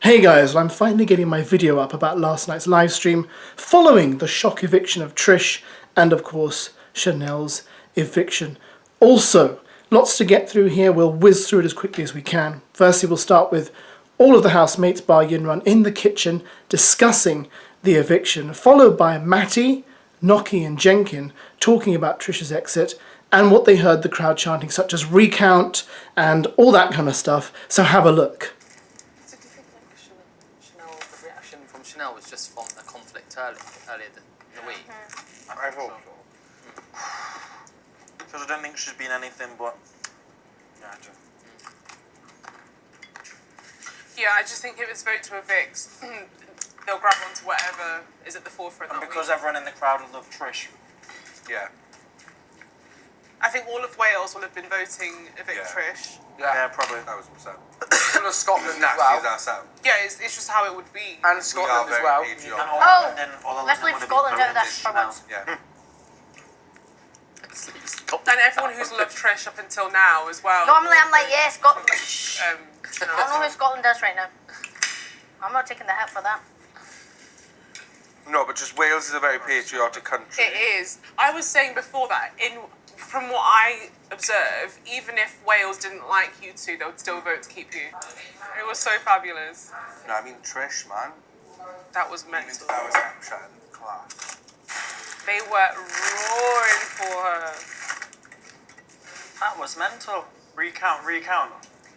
Hey guys, I'm finally getting my video up about last night's live stream following the shock eviction of Trish and of course Chanel's eviction. Also, lots to get through here. We'll whiz through it as quickly as we can. Firstly, we'll start with all of the housemates bar Yinrun in the kitchen discussing the eviction, followed by Matty, Noki and Jenkin talking about Trish's exit and what they heard the crowd chanting, such as recount and all that kind of stuff. So have a look. Chanel was just from the conflict earlier in the week. I hope so. Because I don't think she's been anything but... Yeah, I just think if it's vote to evict, they'll grab onto whatever is at the forefront. And because everyone in the crowd will love Trish. Yeah. I think all of Wales will have been voting evict Trish. Yeah, probably. 1,000%. Full of Scotland as Nasty as well. that sound. Yeah, it's just how it would be. And Scotland as well. Let's leave Scotland out of this for once. Yeah. And everyone who's loved Trish up until now as well. Normally I'm like, yeah, Scotland. I Chanel. don't know who Scotland is right now. I'm not taking the hit for that. No, but just Wales is a very patriotic country. It is. I was saying before that, from what I observe, even if Wales didn't like you two, they would still vote to keep you. It was so fabulous. No, I mean Trish, man. That was mental. That was Snapchat in class. They were roaring for her. That was mental. Recount.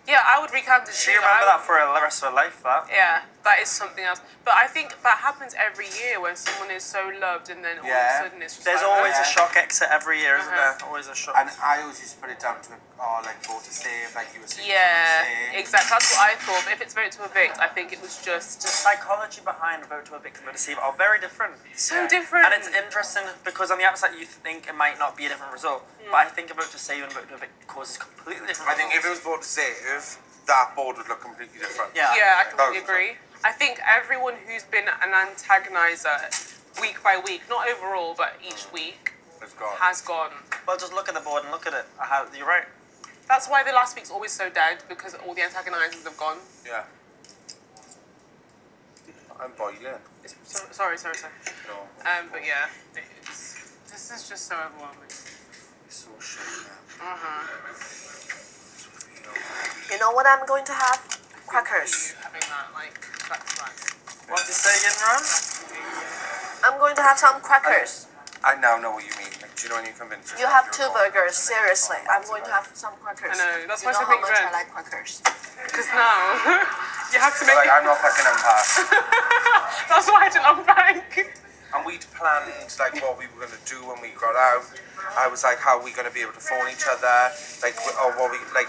Yeah, I would recount the She shit. remember that for the rest of her life, that. Yeah, that is something else. But I think that happens every year when someone is so loved and then all of a sudden it's just There's like, always a shock exit every year, isn't there? Always a shock. And I always used to put it down to, like, vote to save, like you were saying. Yeah, exactly. That's what I thought. But if it's vote to evict, I think it was just... The psychology behind vote to evict and vote to save are very different. So different. And it's interesting because on the outside you think it might not be a different result. But I think a vote to save and vote to evict causes completely different I think if it was vote to save, that board would look completely different. Yeah, I completely agree. I think everyone who's been an antagonizer week by week, not overall, but each week, has gone. Well, just look at the board and look at it. You're right. That's why the last week's always so dead, because all the antagonizers have gone. Yeah. I'm boiling. Sorry. No. But yeah, this is just so overwhelming. It's so shit, man. You know what I'm going to have? Crackers. Having that, like, back to back. What did you say again, Ron? I'm going to have some crackers. I now know what you mean. Like, do you know when you convince yourself You have you're two wrong? burgers, seriously. I'm going to have some crackers. I know, that's why you know it's a how big much I event. like crackers. Because now, you have to make Like, I'm not fucking unpacked. That's why I didn't unpack. And we'd planned, like, what we were going to do when we got out. I was like, how are we going to be able to phone each other? Like, or what we, like...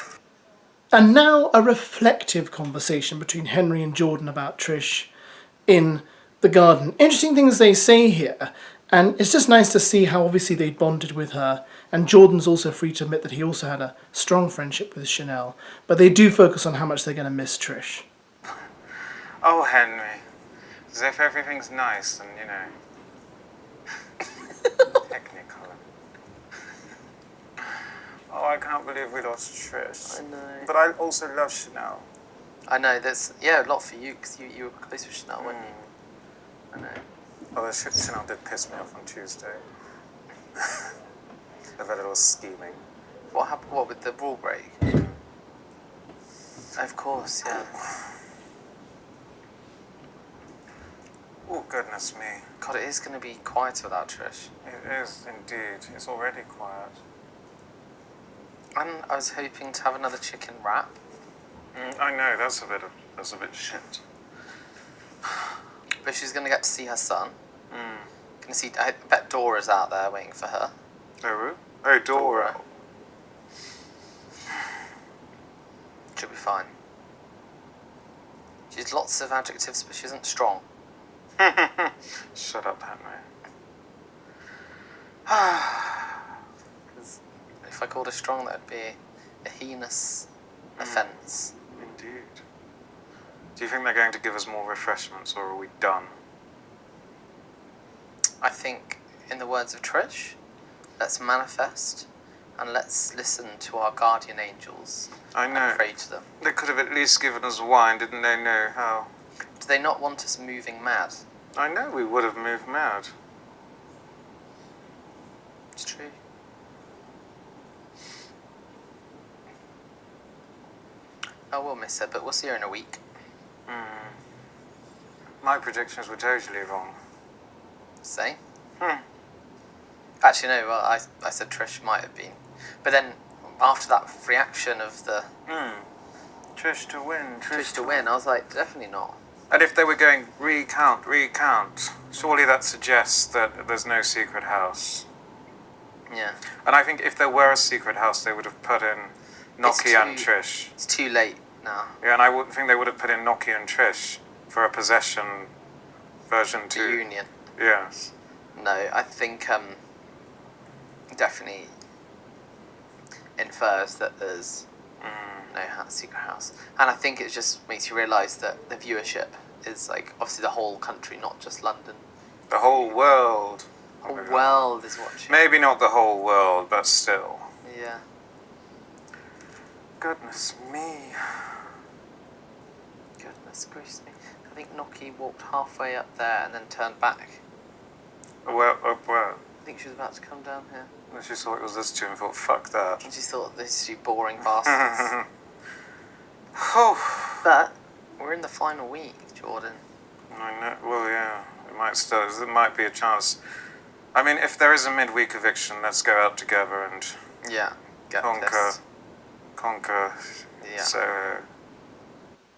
And now a reflective conversation between Henry and Jordan about Trish in the garden. Interesting things they say here, and it's just nice to see how obviously they bonded with her, and Jordan's also free to admit that he also had a strong friendship with Chanel, but they do focus on how much they're going to miss Trish. Oh, Henry, as if everything's nice and, you know, technicolor. Oh, I can't believe we lost Trish. I know. But I also love Chanel. I know, there's, a lot for you, because you were close with Chanel, weren't you? I know. Although Chanel did piss me off on Tuesday. Of a little scheming. What happened, with the rule break? Of course, yeah. Oh, goodness me. God, it is going to be quiet without Trish. It is, indeed. It's already quiet. And I was hoping to have another chicken wrap. I know, that's a bit shit. But she's going to get to see her son. Gonna see, I bet Dora's out there waiting for her. Oh, Dora. She'll be fine. She's lots of adjectives, but she isn't strong. Shut up, Henry. If I called her strong, that would be a heinous offence. Indeed. Do you think they're going to give us more refreshments, or are we done? I think, in the words of Trish, let's manifest and let's listen to our guardian angels. I know. And pray to them. They could have at least given us wine, didn't they know how they not want us moving mad? I know we would have moved mad. It's true. Oh, we'll miss her, but we'll see her in a week. My predictions were totally wrong. Say? Actually, no, well, I said Trish might have been. But then, after that reaction of the... Trish to win, Trish to win, I was like, definitely not. And if they were going recount, surely that suggests that there's no secret house. Yeah. And I think if there were a secret house, they would have put in Noki and Trish. It's too late now. Yeah, and I think they would have put in Noki and Trish for a possession version 2. The union. Yes. No, I think definitely infers that there's no secret house. And I think it just makes you realise that the viewership is like obviously the whole country, not just London. The whole world. The whole world is watching. Maybe not the whole world, but still. Yeah. Goodness me. Goodness gracious me. I think Noki walked halfway up there and then turned back. Where? Up where? I think she was about to come down here. And she saw it was this two and thought, fuck that. And she thought, these two boring bastards. Oh. But we're in the final week, Jordan. I know. Well, yeah. There might be a chance. I mean, if there is a midweek eviction, let's go out together and Yeah. Get conquer. Yeah. So.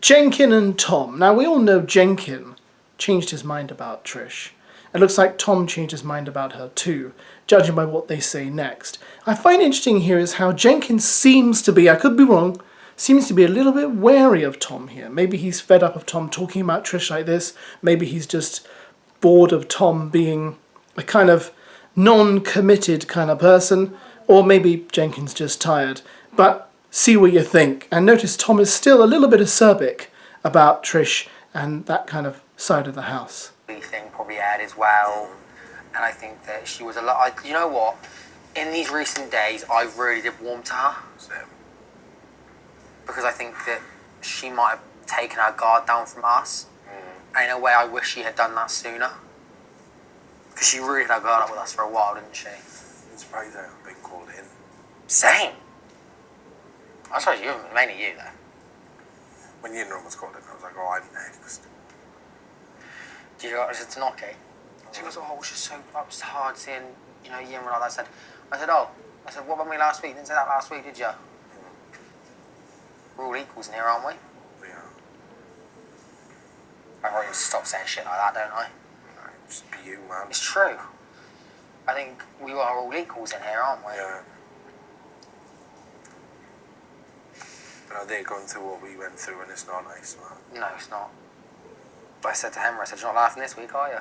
Jenkin and Tom. Now, we all know Jenkin changed his mind about Trish. It looks like Tom changed his mind about her too, judging by what they say next. I find interesting here is how Jenkins seems to be, I could be wrong, seems to be a little bit wary of Tom here. Maybe he's fed up of Tom talking about Trish like this. Maybe he's just bored of Tom being a kind of non-committed kind of person. Or maybe Jenkins just tired. But see what you think. And notice Tom is still a little bit acerbic about Trish and that kind of side of the house. Thing probably aired as well, and I think that she was a lot. You know what? In these recent days, I really did warm to her because I think that she might have taken her guard down from us. And in a way, I wish she had done that sooner because she really had her guard up with us for a while, didn't she? I'm surprised I haven't been called in. Same. I suppose you, mainly you though. When you was called in, I was like, oh, I'm next. Did you go to Noki? She goes, oh, it was just so hard seeing, you know, you and like that. I said, what about me last week? Didn't say that last week, did you? We're all equals in here, aren't we? Yeah. I probably stop saying shit like that, don't I? No, just be you, man. It's true. I think we are all equals in here, aren't we? Yeah. But they're going through what we went through, and it's not nice, man. No, it's not. But I said to Henry, I said, you're not laughing this week, are you?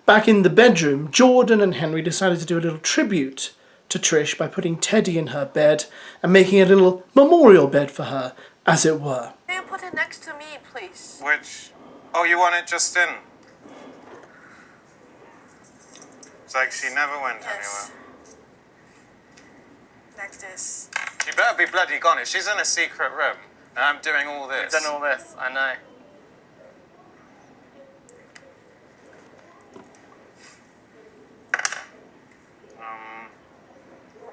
Back in the bedroom, Jordan and Henry decided to do a little tribute to Trish by putting Teddy in her bed and making a little memorial bed for her, as it were. Can you put it next to me, please? Which? Oh, you want it just in? It's like she never went anywhere. Next is. You better be bloody gone. If she's in a secret room and I'm doing all this. We've done all this, I know.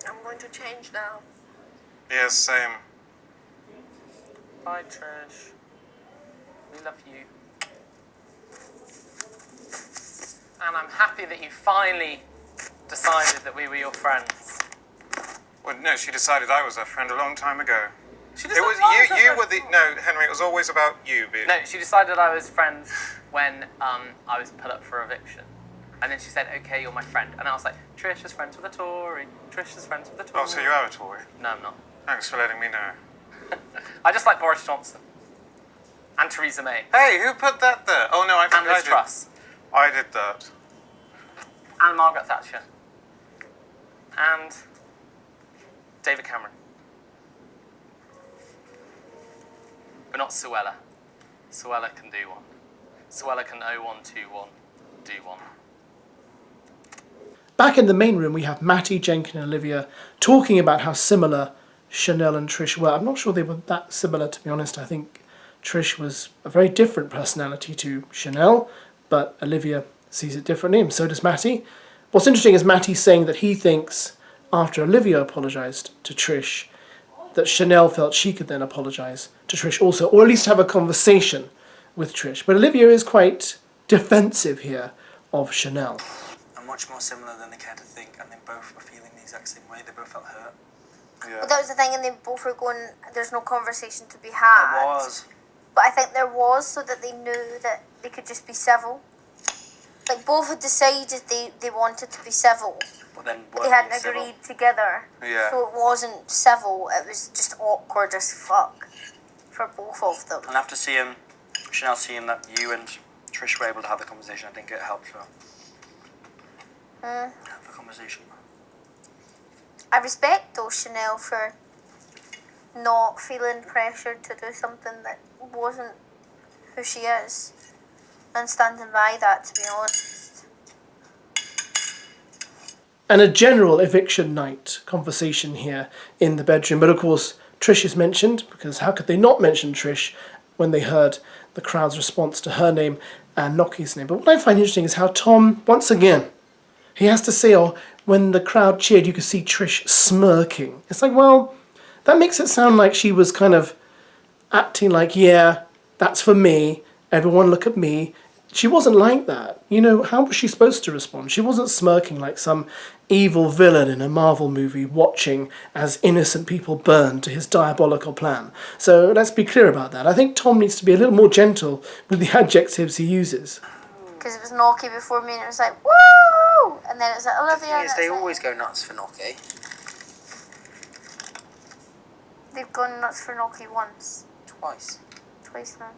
I'm going to change now. Yes, same. Bye, Trish. We love you. And I'm happy that you finally decided that we were your friends. Well, no, she decided I was her friend a long time ago. She It decided was I was you. her Were the no, Henry. It was always about you, bitch. No, she decided I was friends when I was put up for eviction. And then she said, okay, you're my friend. And I was like, Trish is friends with a Tory. Trish is friends with a Tory. Oh, so you are a Tory. No, I'm not. Thanks for letting me know. I just like Boris Johnson. And Theresa May. Hey, who put that there? Oh no, I think And Liz I did. Truss. I did that. And Margaret Thatcher. And David Cameron. But not Suella. Suella can do one. Suella can 0121 do one. Back in the main room, we have Matty, Jenkin and Olivia talking about how similar Chanel and Trish were. I'm not sure they were that similar, to be honest. I think Trish was a very different personality to Chanel, but Olivia sees it differently, and so does Matty. What's interesting is Matty saying that he thinks after Olivia apologised to Trish, that Chanel felt she could then apologise to Trish also, or at least have a conversation with Trish. But Olivia is quite defensive here of Chanel. And much more similar than they care to think, and they both were feeling the exact same way. They both felt hurt. Yeah. But that was the thing, and they both were going, there's no conversation to be had. There was. But I think there was, so that they knew that they could just be civil. Like, both had decided they wanted to be civil. But then But they hadn't agreed together. Yeah. So it wasn't civil, it was just awkward as fuck for both of them. And after seeing Chanel seeing that you and Trish were able to have the conversation, I think it helped her. Have the conversation. I respect though Chanel for not feeling pressured to do something that wasn't who she is, and standing by that, to be honest. And a general eviction night conversation here in the bedroom. But of course, Trish is mentioned, because how could they not mention Trish when they heard the crowd's response to her name and Noki's name? But what I find interesting is how Tom, once again, he has to say, oh, when the crowd cheered, you could see Trish smirking. It's like, well, that makes it sound like she was kind of acting like, yeah, that's for me, everyone look at me. She wasn't like that. You know, how was she supposed to respond? She wasn't smirking like some evil villain in a Marvel movie watching as innocent people burn to his diabolical plan. So let's be clear about that. I think Tom needs to be a little more gentle with the adjectives he uses. Because it was Noki before me, and it was like, woo! And then it was like, The Olivia. thing And is, it's they like, always go nuts for Noki. they've gone nuts for Noki once. Twice. Twice now.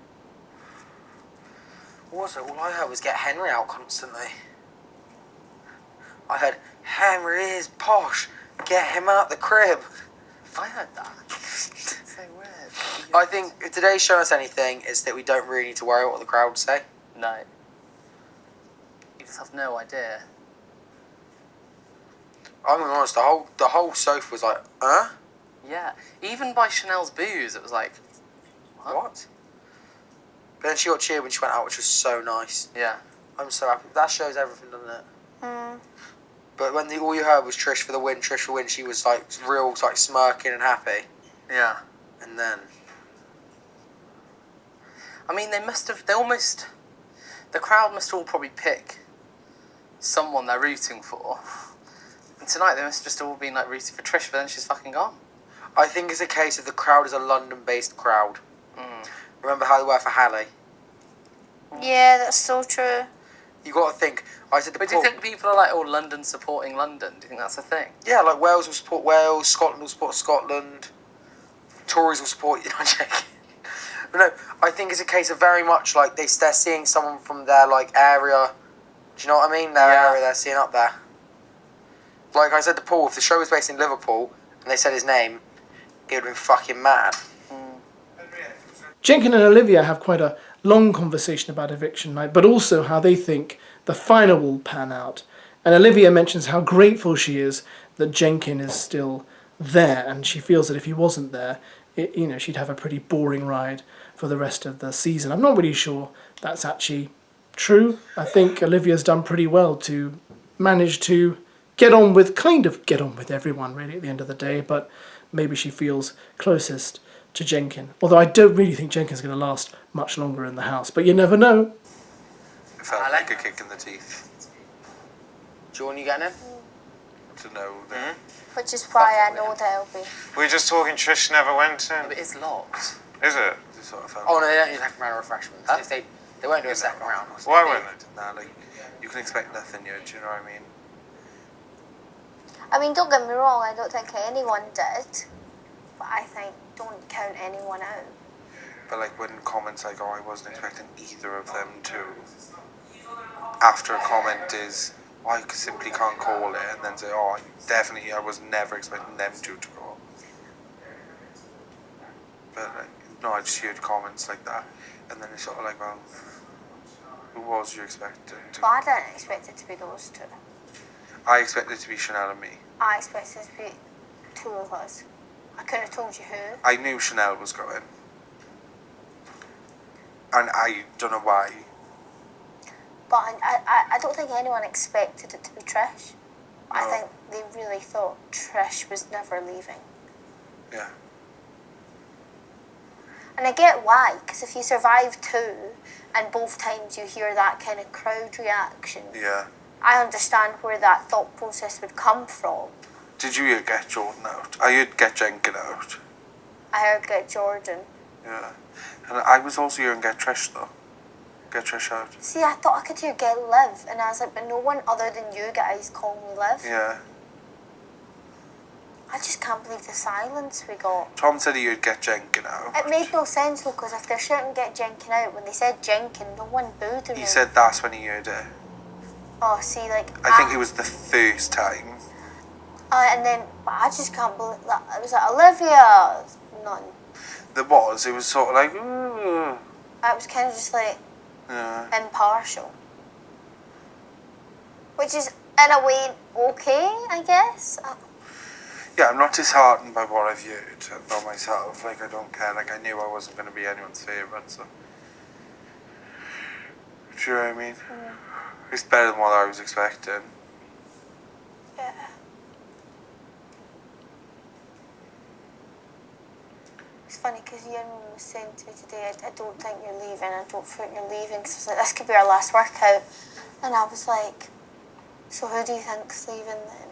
Also, all I heard was get Henry out constantly. I heard, Henry is posh, get him out the crib. I heard that. So weird. I think if today's shown us anything, it's that we don't really need to worry what the crowd say. No. You just have no idea. I'm gonna be honest, the whole sofa was like, huh? Yeah. Even by Chanel's booze, it was like, What? But then she got cheered when she went out, which was so nice. yeah. I'm so happy. That shows everything, doesn't it? Mm. But when all you heard was Trish for the win, she was like real, like smirking and happy. Yeah. And then, I mean, the crowd must all probably pick someone they're rooting for. And tonight they must just all been like rooting for Trish, but then she's fucking gone. I think it's a case of the crowd is a London-based crowd. Remember how they were for Hallie? Yeah, that's so true. You got to think. I said the. But do you think people are like, oh, London supporting London? Do you think that's a thing? Yeah, like Wales will support Wales, Scotland will support Scotland, Tories will support. I'm joking. But no, I think it's a case of very much like they're seeing someone from their like area. Do you know what I mean? Their area they're seeing up there. Like I said to Paul, if the show was based in Liverpool and they said his name, it would have been fucking mad. Jenkin and Olivia have quite a long conversation about eviction night, but also how they think the final will pan out. And Olivia mentions how grateful she is that Jenkin is still there, and she feels that if he wasn't there, she'd have a pretty boring ride for the rest of the season. I'm not really sure that's actually true. I think Olivia's done pretty well to manage to get on with everyone really at the end of the day, but maybe she feels closest to Jenkin. Although I don't really think Jenkin's going to last much longer in the house, but you never know. It felt like a kick in the teeth Jordan, you getting in? to know that. Which is why I know that it'll be. We're just talking Trish never went in. But it's locked. Is it? It sort of felt Oh no, they don't need a second round of refreshments. Huh? If they won't do a second round. Why wouldn't it? Nah, like, you can expect nothing here, do you know what I mean? I mean, don't get me wrong, I don't think anyone did. But I think don't count anyone out. But like when comments like, oh, I wasn't expecting either of them to, after a comment is, oh, I simply can't call it, and then say, oh, definitely I was never expecting them to go. But like, no, I just heard comments like that, and then it's sort of like, well, who was you expecting to? But I didn't expect it to be those two. I expected it to be Chanel and me. I expected it to be two of us. I couldn't have told you who. I knew Chanel was going. And I don't know why. But I don't think anyone expected it to be Trish. I No. think they really thought Trish was never leaving. Yeah. And I get why, because if you survive 2 and both times you hear that kind of crowd reaction, Yeah. I understand where that thought process would come from. Did you get Jordan out? I heard get Jenkins out. I heard get Jordan. Yeah. And I was also hearing get Trish though. Get Trish out. See, I thought I could hear get Liv, and I was like, but no one other than you guys call me Liv. Yeah. I just can't believe the silence we got. Tom said he would get Jenkins out. It made no sense though, because if they're shouting get Jenkins out, when they said Jenkins, no one booed him. He said that's when he heard it. Oh, see, like... I think it was the first time. And then, I just can't believe that. It was like, Olivia! None. It was sort of like, ooh. It was kind of just like, Yeah. impartial. Which is, in a way, okay, I guess. Yeah, I'm not disheartened by what I've heard about myself. Like, I don't care. Like, I knew I wasn't going to be anyone's favourite, so... Do you know what I mean? It's better than what I was expecting. Yeah. It's funny because Ian was saying to me today, I don't think you're leaving, I don't think you're leaving. Because I was like, this could be our last workout. And I was like, so who do you think's leaving then?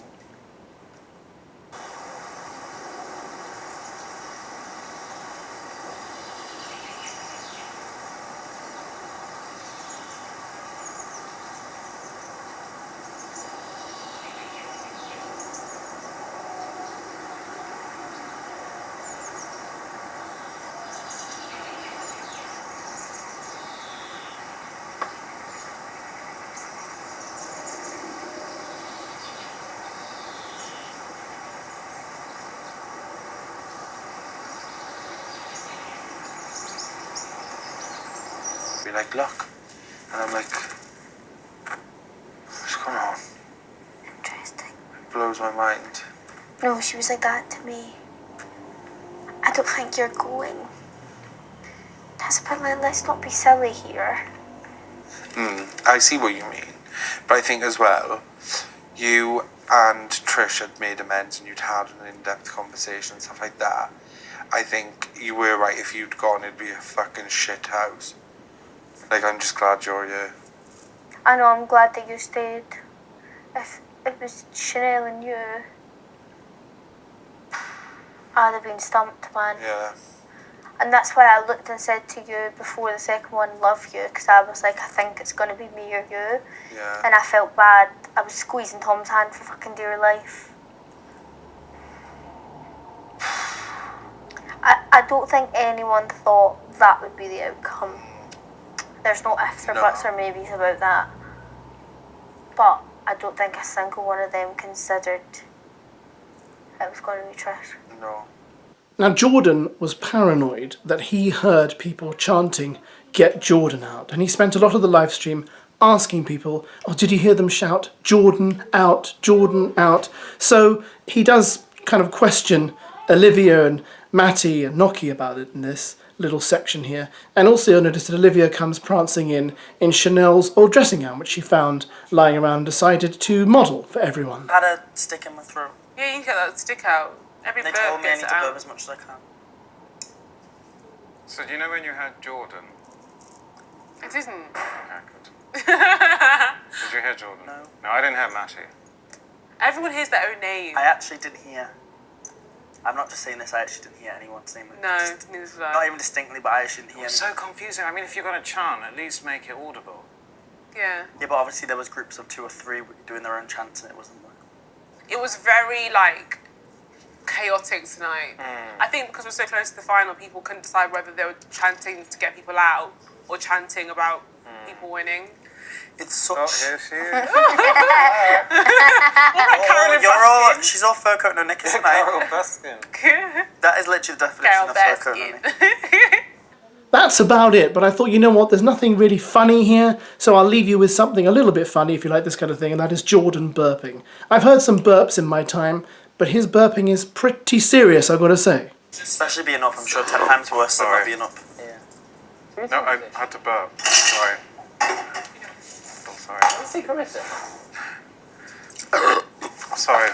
Be like, look. And I'm like, what's going on? Interesting. It blows my mind. No, she was like that to me. I don't think you're going. That's a bit like, let's not be silly here. I see what you mean. But I think as well, you and Trish had made amends and you'd had an in-depth conversation and stuff like that. I think you were right. If you'd gone, it'd be a fucking shit house. Like, I'm just glad you're here. I know, I'm glad that you stayed. If it was Chanel and you, I'd have been stumped, man. Yeah. And that's why I looked and said to you before the second one, love you, because I was like, I think it's going to be me or you. Yeah. And I felt bad. I was squeezing Tom's hand for fucking dear life. I don't think anyone thought that would be the outcome. There's no ifs or buts or maybes about that. But I don't think a single one of them considered it was going to be Trish. No. Now, Jordan was paranoid that he heard people chanting, "Get Jordan out." And he spent a lot of the live stream asking people, oh, did you hear them shout, "Jordan out, Jordan out"? So he does kind of question Olivia and Matty and Noki about it in this little section here. And also you'll notice that Olivia comes prancing in Chanel's old dressing gown, which she found lying around and decided to model for everyone. I had a stick in my throat. Yeah, you can get that stick out. Every They burp told me I gets need it to out. burp as much as I can. So do you know when you had Jordan? It isn't. Okay, good. Did you hear Jordan? No. No, I didn't hear Matty. Everyone hears their own name. I actually didn't hear. I'm not just saying this, I actually didn't hear anyone's name. No, neither did I. Not even distinctly, but I actually didn't hear It's anyone. so confusing. I mean, if you're going to chant, at least make it audible. Yeah. Yeah, but obviously there was groups of 2 or 3 doing their own chants and it wasn't like... It was very, like, chaotic tonight. I think because we're so close to the final, people couldn't decide whether they were chanting to get people out or chanting about people winning. It's such... Oh, here she is. Oh, you're all... She's all fur coat, no knickers Carol tonight. Baskin. That is literally the definition Carol of fur coat, no knickers. Baskin. That's about it, but I thought, you know what, there's nothing really funny here, so I'll leave you with something a little bit funny if you like this kind of thing, and that is Jordan burping. I've heard some burps in my time, but his burping is pretty serious, I've got to say. Especially being up, I'm sure 10 times worse than not being up. Yeah. No, I had to burp. Sorry. Oh, sorry. Seek permission. Sorry.